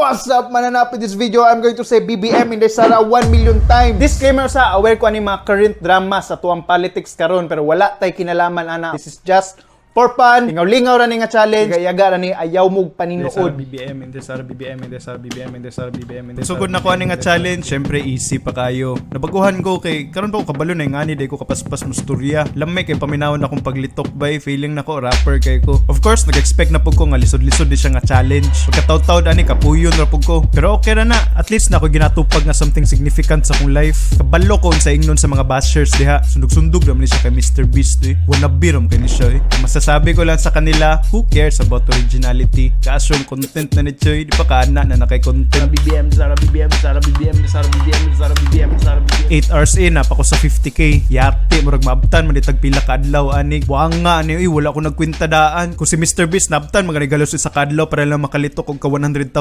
What's up, mananap? In this video, I'm going to say BBM in Sara 1 million times. Disclaimer sa, aware ko ani mga current drama sa tuwang politics karon pero wala tay kinalaman ana. This is just for fun. Lingaw-lingaw ra ni nga challenge. Gayaga ra ni ayaw mong paninuod. BBM, hindi Sara BBM, hindi Sara BBM, hindi Sara BBM, hindi. Sugod na ko ani nga challenge, syempre easy pa kayo. Nabaguhan ko kay karon pa ko kabalo na ngani day ko kapaspas mo storya. Lamay kay paminawon akong paglitok bay, feeling nako rapper kay ko. Of course, nag-expect na pug ko nga lisod-lisod di siya nga challenge. Pagkataw-taw ani kapuyon ra pug ko. Pero okay ra na, at least na ko ginatupag na something significant sa akong life. Kabalo ko sa ingnon sa mga bashers diha. Sundog-sundog ra man siya kay Mr. Beast eh. Wannabe ram kay ni siya eh. Sabi ko lang sa kanila, who cares about originality? Kaso yung content na ni Choy, di pa kaana na nakay-content. Sara BBM, Sara BBM, Sara BBM, Sara BBM, Sara BBM. 8 hours in, napako sa 50k. Yate, murag maabtan, manitag pila kadlaw, anig. Buang nga, ani, wala ko nagkwintadaan. Kung si Mr. Beast naabtan, maganigalos sa kadlaw para lang makalitok og ka 100,000.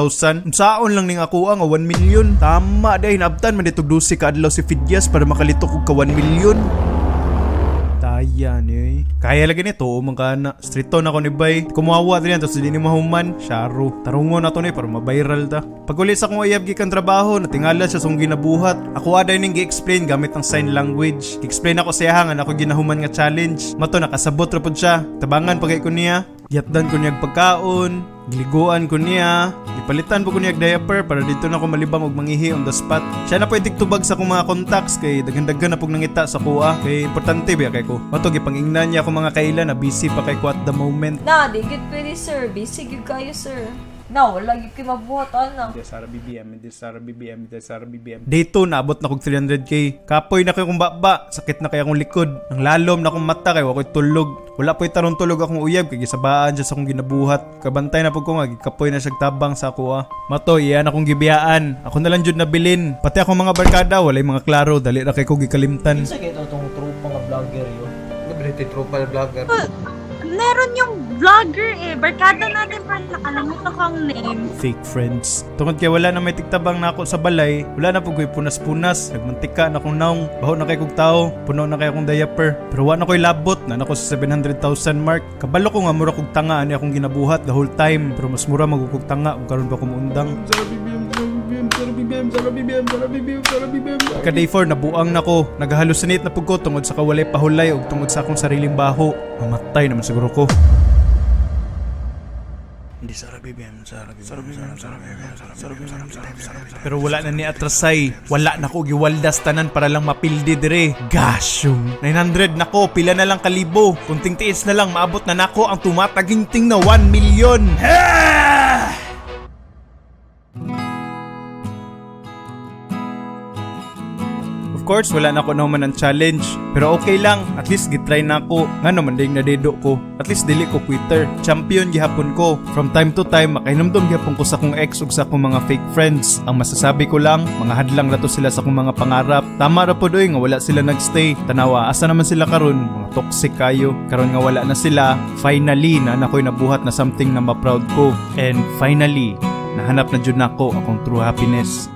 Saon lang ning ako ang 1 million. Tama, dahil naabtan, manitog 12 kadlaw si Fidyas para makalitok og ka 1 million. Yan eh. Kaya lagi nito, mga na street to na ko ni Bay. Kumuhawa din yan, tapos hindi ni mahuman. Sharo. Tarungo na to ni para mabiral ta. Pag uli sa kong ayab gikan trabaho, natingala siya song ginabuhat. Ako aday ning gi-explain gamit ang sign language. Gi-explain ako sa iyahan, ako ginahuman nga challenge. Mato nakasabot ra pud siya. Tabangan pagay ko niya. Yatdan ko niyag pagkaon, gliguan ko niya, ipalitan po ko niyag diaper para dito na ako malibang og mangihi on the spot. Siya na pwede tubag sa akong mga contacts kay daghan-daghan na pug nangita sa kuha. Kay importante ba kay ko. Matog ipangingnan niya ako mga kailan na busy pa kay ko at the moment. Na, di gid pwede sir, busy gid kayo sir. Na, wala gid kay mabuhat ana. Hindi Sara BBM, hindi Sara BBM, hindi Sara BBM. Dito naabot na kog 300k. Kapoy na kay kong baba, sakit na kay akong likod. Nang lalom na akong mata kay wakoy tulog. Wala po'y tarong tulog akong uyab kay gisabaan siya sa akong ginabuhat. Kabantay na pug ko nga gikapoy na siya tabang sa ako ah. Mato, iyan akong gibiyaan. Ako na lang jud nabilin. Pati akong mga barkada walay mga klaro, dali ra kay ko gikalimtan. Sa kaya itong tropa nga vlogger yun. Nabiliti tropa na vlogger. Meron yung vlogger eh. Barkada natin pa nakalimutan ko ang name. Fake friends. Tungod kay wala na may tiktabang na ako sa balay, wala na po ko'y punas-punas, nagmantika na akong naong, baho na kay kong tao, puno na kay akong diaper. Pero wala na ko'y labot, na nako sa 700,000 mark. Kabalo ko nga mura kong tanga ani akong ginabuhat the whole time. Pero mas mura magukog tanga kung karon pa kumuundang. Ka day 4 nabuang nako, nagahalusinate na pug ko tungod sa kawalay pahulay ug tungod sa akong sariling baho. Mamatay naman siguro ko. Hindi Sara BBM, Sara BBM. Pero wala na ni atrasay. Wala na ko giwaldas tanan para lang mapildi dire. Gasyong 900 nako, pila na lang kalibo. Kunting tiis na lang maabot na nako ang tumataginting na 1 million. Of course, wala na ako naman ng challenge. Pero okay lang, at least gitry na ako. Nga naman ding nadedo ko. At least dili ko quitter. Champion gihapon ko. From time to time, makahinumdum gihapon ko sa akong ex ug sa akong mga fake friends. Ang masasabi ko lang, mga hadlang na to sila sa akong mga pangarap. Tama ra po doy nga wala sila nagstay. Tanawa, asa naman sila karon? Mga toxic kayo. Karon nga wala na sila. Finally, na ako'y nabuhat na something na ma-proud ko. And finally, nahanap na jud nako akong true happiness.